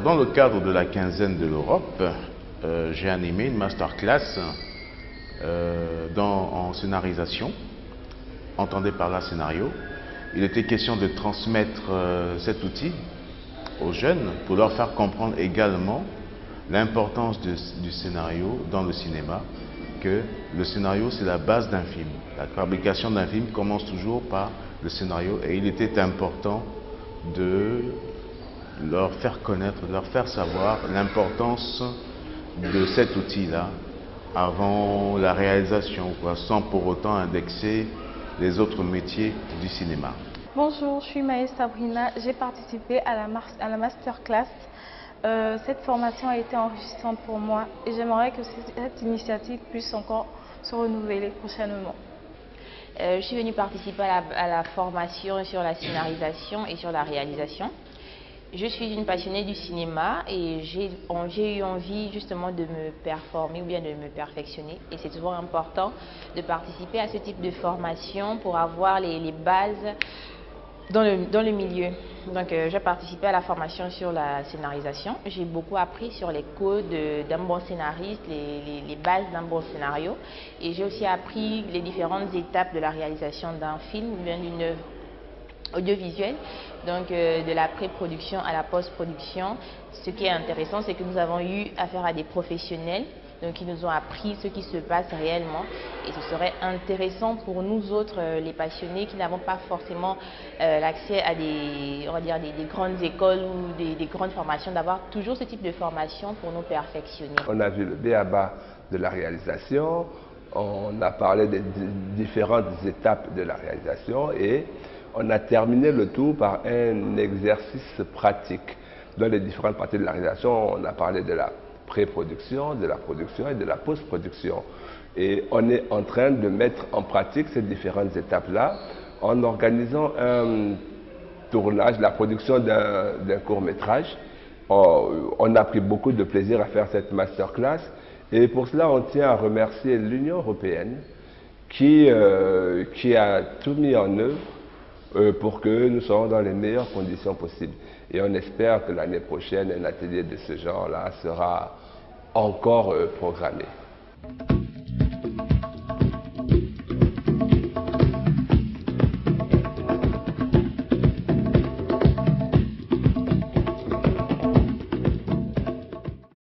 Alors, dans le cadre de la quinzaine de l'Europe, j'ai animé une masterclass en scénarisation. Entendez par là scénario. Il était question de transmettre cet outil aux jeunes pour leur faire comprendre également l'importance du scénario dans le cinéma, que le scénario c'est la base d'un film. La fabrication d'un film commence toujours par le scénario et il était important de leur faire connaître, de leur faire savoir l'importance de cet outil-là avant la réalisation, sans pour autant indexer les autres métiers du cinéma. Bonjour, je suis Maë Sabrina, j'ai participé à la masterclass. Cette formation a été enrichissante pour moi et j'aimerais que cette initiative puisse encore se renouveler prochainement. Je suis venue participer à la formation sur la scénarisation et sur la réalisation. Je suis une passionnée du cinéma et j'ai eu envie justement de me performer ou bien de me perfectionner. Et c'est souvent important de participer à ce type de formation pour avoir les bases dans le milieu. Donc j'ai participé à la formation sur la scénarisation. J'ai beaucoup appris sur les codes d'un bon scénariste, les bases d'un bon scénario. Et j'ai aussi appris les différentes étapes de la réalisation d'un film ou bien d'une œuvre audiovisuelle, donc de la pré-production à la post-production. Ce qui est intéressant, c'est que nous avons eu affaire à des professionnels donc qui nous ont appris ce qui se passe réellement, et ce serait intéressant pour nous autres, les passionnés, qui n'avons pas forcément l'accès à des grandes écoles ou des grandes formations, d'avoir toujours ce type de formation pour nous perfectionner. On a vu le b.a.-ba de la réalisation, on a parlé des différentes étapes de la réalisation et on a terminé le tout par un exercice pratique. Dans les différentes parties de la réalisation, on a parlé de la pré-production, de la production et de la post-production. Et on est en train de mettre en pratique ces différentes étapes-là en organisant un tournage, la production d'un court-métrage. On a pris beaucoup de plaisir à faire cette masterclass et pour cela on tient à remercier l'Union européenne qui a tout mis en œuvre pour que nous soyons dans les meilleures conditions possibles. Et on espère que l'année prochaine, un atelier de ce genre-là sera encore programmé.